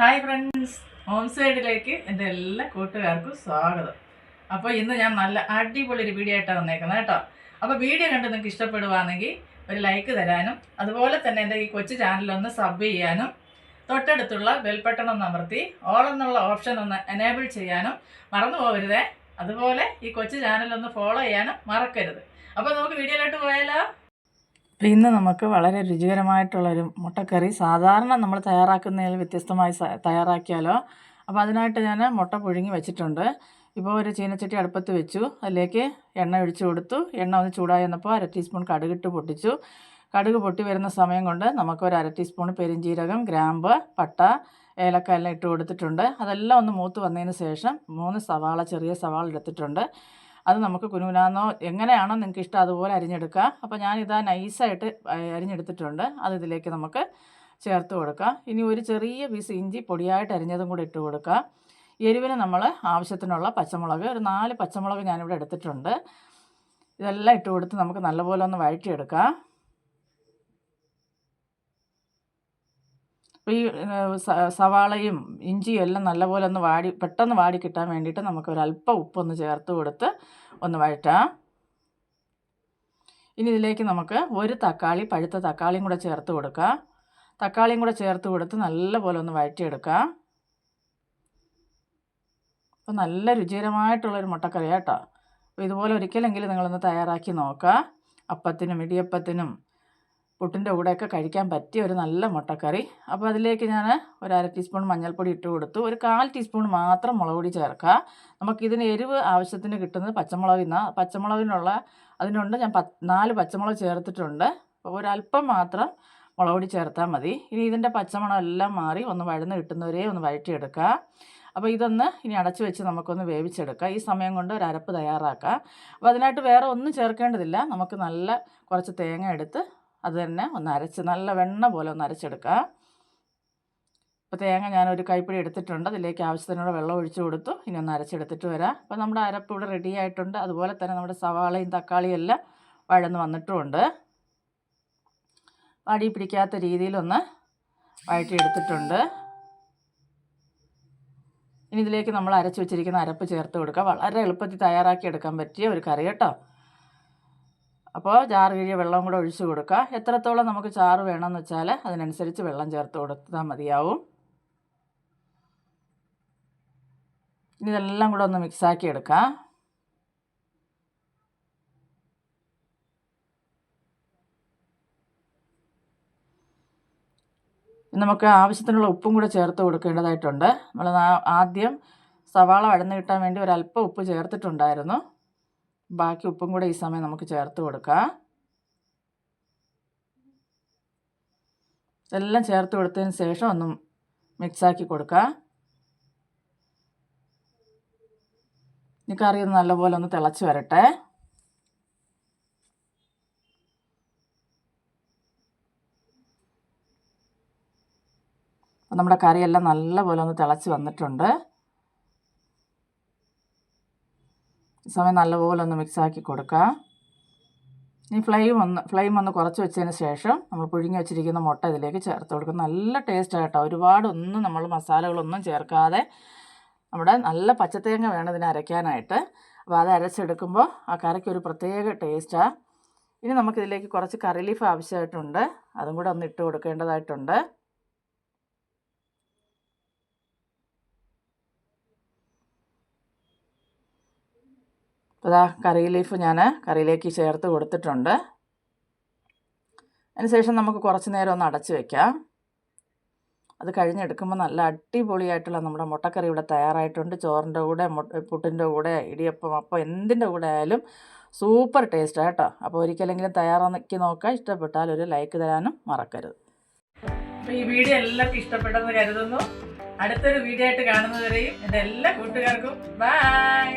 Hi friends, home സൈഡിലേക്ക് എൻ്റെ എല്ലാ കൂട്ടുകാർക്കും സ്വാഗതം. അപ്പോൾ ഇന്ന് ഞാൻ നല്ല അടിപൊളി ഒരു വീഡിയോ ആയിട്ടാണ് വന്നേക്കുന്നത് കേട്ടോ. അപ്പോൾ വീഡിയോ കണ്ട് നിങ്ങൾക്ക് ഇഷ്ടപ്പെടുവാണെങ്കിൽ ഒരു ലൈക്ക് തരാനും അതുപോലെ തന്നെ എൻ്റെ ഈ കൊച്ചു ചാനലൊന്ന് സബ് ചെയ്യാനും തൊട്ടടുത്തുള്ള ബെൽ ബട്ടൺ ഒന്ന് അമർത്തി ഓൾ എന്നുള്ള ഓപ്ഷൻ ഒന്ന് എനേബിൾ ചെയ്യാനും മറന്നു പോകരുതേ. അതുപോലെ ഈ കൊച്ചു ചാനലൊന്ന് ഫോളോ ചെയ്യാനും മറക്കരുത്. അപ്പോൾ നമുക്ക് വീഡിയോയിലോട്ട് പോയാലോ. അപ്പോൾ ഇന്ന് നമുക്ക് വളരെ രുചികരമായിട്ടുള്ളൊരു മുട്ടക്കറി സാധാരണ നമ്മൾ തയ്യാറാക്കുന്നതിൽ വ്യത്യസ്തമായി തയ്യാറാക്കിയാലോ. അപ്പോൾ അതിനായിട്ട് ഞാൻ മുട്ട പുഴുങ്ങി വെച്ചിട്ടുണ്ട്. ഇപ്പോൾ ഒരു ചീനച്ചട്ടി അടുപ്പത്ത് വെച്ചു, അതിലേക്ക് എണ്ണ ഒഴിച്ചു കൊടുത്തു. എണ്ണ ഒന്ന് ചൂടായി വന്നപ്പോൾ 1/2 ടീസ്പൂൺ കടുകിട്ട് പൊട്ടിച്ചു. കടുക് പൊട്ടി വരുന്ന സമയം കൊണ്ട് നമുക്ക് ഒരു 1/2 ടീസ്പൂൺ പെരിഞ്ജീരകം, ഗ്രാമ്പ്, പട്ട, ഏലക്ക എല്ലാം ഇട്ട് കൊടുത്തിട്ടുണ്ട്. അതെല്ലാം ഒന്ന് മൂത്ത് വന്നതിന് ശേഷം 3 ചെറിയ സവാള എടുത്തിട്ടുണ്ട്. അത് നമുക്ക് കുനുകുനാന്നോ എങ്ങനെയാണോ നിങ്ങൾക്ക് ഇഷ്ടം അതുപോലെ അരിഞ്ഞെടുക്കുക. അപ്പോൾ ഞാനിതാ നൈസായിട്ട് അരിഞ്ഞെടുത്തിട്ടുണ്ട്. അത് ഇതിലേക്ക് നമുക്ക് ചേർത്ത് കൊടുക്കാം. ഇനി ഒരു ചെറിയ പീസ് ഇഞ്ചി പൊടിയായിട്ട് അരിഞ്ഞതും കൂടി ഇട്ട് കൊടുക്കുക. എരിവിന് നമ്മൾ ആവശ്യത്തിനുള്ള പച്ചമുളക്, ഒരു 4 പച്ചമുളക് ഞാനിവിടെ എടുത്തിട്ടുണ്ട്. ഇതെല്ലാം ഇട്ട് കൊടുത്ത് നമുക്ക് നല്ലപോലെ ഒന്ന് വഴറ്റിയെടുക്കാം. അപ്പോൾ ഈ സവാളയും ഇഞ്ചിയും എല്ലാം നല്ലപോലെ ഒന്ന് പെട്ടെന്ന് വാടി കിട്ടാൻ വേണ്ടിയിട്ട് നമുക്ക് ഒരല്പം ഉപ്പൊന്ന് ചേർത്ത് കൊടുത്ത് ഒന്ന് വഴറ്റാം. ഇനി ഇതിലേക്ക് നമുക്ക് ഒരു തക്കാളി, പഴുത്ത തക്കാളിയും കൂടെ ചേർത്ത് കൊടുക്കാം. തക്കാളിയും കൂടെ ചേർത്ത് കൊടുത്ത് നല്ലപോലെ ഒന്ന് വഴറ്റിയെടുക്കാം. അപ്പോൾ നല്ല രുചികരമായിട്ടുള്ളൊരു മുട്ടക്കറി കേട്ടോ. അപ്പോൾ ഇതുപോലെ ഒരിക്കലെങ്കിലും നിങ്ങളൊന്ന് തയ്യാറാക്കി നോക്കുക. അപ്പത്തിനും ഇടിയപ്പത്തിനും പുട്ടിൻ്റെ കൂടെയൊക്കെ കഴിക്കാൻ പറ്റിയ ഒരു നല്ല മുട്ടക്കറി. അപ്പോൾ അതിലേക്ക് ഞാൻ ഒരു 1/2 ടീസ്പൂൺ മഞ്ഞൾപ്പൊടി ഇട്ട് കൊടുത്തു. ഒരു 1/4 ടീസ്പൂൺ മാത്രം മുളക് പൊടി ചേർക്കുക. നമുക്കിതിന് എരിവ് ആവശ്യത്തിന് കിട്ടുന്നത് പച്ചമുളകിനുള്ള അതിനുണ്ട് ഞാൻ 4 പച്ചമുളക് ചേർത്തിട്ടുണ്ട്. അപ്പോൾ ഒരല്പം മാത്രം മുളക് പൊടി ചേർത്താൽ മതി. ഇനി ഇതിൻ്റെ പച്ചമണം എല്ലാം മാറി ഒന്ന് വഴന്ന് കിട്ടുന്നവരെ ഒന്ന് വഴറ്റിയെടുക്കുക. അപ്പോൾ ഇതൊന്ന് ഇനി അടച്ചു വെച്ച് നമുക്കൊന്ന് വേവിച്ചെടുക്കാം. ഈ സമയം കൊണ്ട് ഒരു അരപ്പ് തയ്യാറാക്കാം. അപ്പോൾ അതിനായിട്ട് വേറെ ഒന്നും ചേർക്കേണ്ടതില്ല. നമുക്ക് നല്ല കുറച്ച് തേങ്ങ എടുത്ത് അത് തന്നെ ഒന്ന് അരച്ച് നല്ല വെണ്ണ പോലെ ഒന്ന് അരച്ചെടുക്കുക. അപ്പോൾ തേങ്ങ ഞാനൊരു കൈപ്പിടി എടുത്തിട്ടുണ്ട്. അതിലേക്ക് ആവശ്യത്തിനുള്ള വെള്ളം ഒഴിച്ചു കൊടുത്തു. ഇനി ഒന്ന് അരച്ചെടുത്തിട്ട് വരാം. അപ്പോൾ നമ്മുടെ അരപ്പ് ഇവിടെ റെഡി ആയിട്ടുണ്ട്. അതുപോലെ തന്നെ നമ്മുടെ സവാളയും തക്കാളിയും എല്ലാം വഴന്ന് വന്നിട്ടുമുണ്ട്. അടി പിടിക്കാത്ത രീതിയിലൊന്ന് വഴറ്റിയെടുത്തിട്ടുണ്ട്. ഇനി ഇതിലേക്ക് നമ്മൾ അരച്ച് വെച്ചിരിക്കുന്ന അരപ്പ് ചേർത്ത് കൊടുക്കുക. വളരെ എളുപ്പത്തിൽ തയ്യാറാക്കി എടുക്കാൻ പറ്റിയ ഒരു കറി കേട്ടോ. അപ്പോൾ ചാറ് കഴിയ വെള്ളം കൂടെ ഒഴിച്ച് കൊടുക്കുക. എത്രത്തോളം നമുക്ക് ചാറ് വേണമെന്ന് വെച്ചാൽ അതിനനുസരിച്ച് വെള്ളം ചേർത്ത് കൊടുത്താൽ മതിയാവും. ഇനി ഇതെല്ലാം കൂടെ ഒന്ന് മിക്സാക്കി എടുക്കാം. നമുക്ക് ആവശ്യത്തിനുള്ള ഉപ്പും കൂടെ ചേർത്ത് കൊടുക്കേണ്ടതായിട്ടുണ്ട്. നമ്മൾ ആദ്യം സവാള വഴന്ന് കിട്ടാൻ വേണ്ടി ഒരല്പം ഉപ്പ് ചേർത്തിട്ടുണ്ടായിരുന്നു. ബാക്കി ഉപ്പും കൂടെ ഈ സമയം നമുക്ക് ചേർത്ത് കൊടുക്കാം. എല്ലാം ചേർത്ത് കൊടുത്തതിന് ശേഷം ഒന്ന് മിക്സാക്കി കൊടുക്കാം. ഈ കറി ഒന്ന് നല്ലപോലെ ഒന്ന് തിളച്ച് വരട്ടെ. നമ്മുടെ കറിയെല്ലാം നല്ലപോലെ ഒന്ന് തിളച്ച് വന്നിട്ടുണ്ട്. ഈ സമയം നല്ലപോലെ ഒന്ന് മിക്സാക്കി കൊടുക്കുക. ഇനി ഫ്ലെയിം ഒന്ന് കുറച്ച് വെച്ചതിന് ശേഷം നമ്മൾ പുഴുങ്ങി വെച്ചിരിക്കുന്ന മുട്ട ഇതിലേക്ക് ചേർത്ത് കൊടുക്കുക. നല്ല ടേസ്റ്റ് ആയിട്ടോ. ഒരുപാടൊന്നും നമ്മൾ മസാലകളൊന്നും ചേർക്കാതെ നമ്മുടെ നല്ല പച്ചത്തേങ്ങ വേണം ഇതിനെ അരയ്ക്കാനായിട്ട്. അപ്പോൾ അത് അരച്ചെടുക്കുമ്പോൾ ആ കറിക്ക് ഒരു പ്രത്യേക ടേസ്റ്റാണ്. ഇനി നമുക്കിതിലേക്ക് കുറച്ച് കറി ലീഫ് ആവശ്യമായിട്ടുണ്ട്. അതും കൂടെ ഒന്ന് ഇട്ട് കൊടുക്കേണ്ടതായിട്ടുണ്ട്. അപ്പോൾ ഇതാ കറി ലീഫ് ഞാൻ കറിയിലേക്ക് ചേർത്ത് കൊടുത്തിട്ടുണ്ട്. അതിനുശേഷം നമുക്ക് കുറച്ച് നേരം ഒന്ന് അടച്ച് വയ്ക്കാം. അത് കഴിഞ്ഞെടുക്കുമ്പോൾ നല്ല അടിപൊളിയായിട്ടുള്ള നമ്മുടെ മുട്ടക്കറി ഇവിടെ തയ്യാറായിട്ടുണ്ട്. ചോറിൻ്റെ കൂടെ, പുട്ടിൻ്റെ കൂടെ, ഇടിയപ്പം, അപ്പം എന്തിൻ്റെ കൂടെ ആയാലും സൂപ്പർ ടേസ്റ്റാണ് കേട്ടോ. അപ്പോൾ ഒരിക്കലെങ്കിലും തയ്യാറാക്കി നോക്കുക. ഇഷ്ടപ്പെട്ടാൽ ഒരു ലൈക്ക് തരാനും മറക്കരുത്. അപ്പോൾ ഈ വീഡിയോ എല്ലാവർക്കും ഇഷ്ടപ്പെട്ടെന്ന് കരുതുന്നു. അടുത്തൊരു വീഡിയോ ആയിട്ട് കാണുന്നവരെയും എൻ്റെ എല്ലാ കൂട്ടുകാർക്കും ബൈ.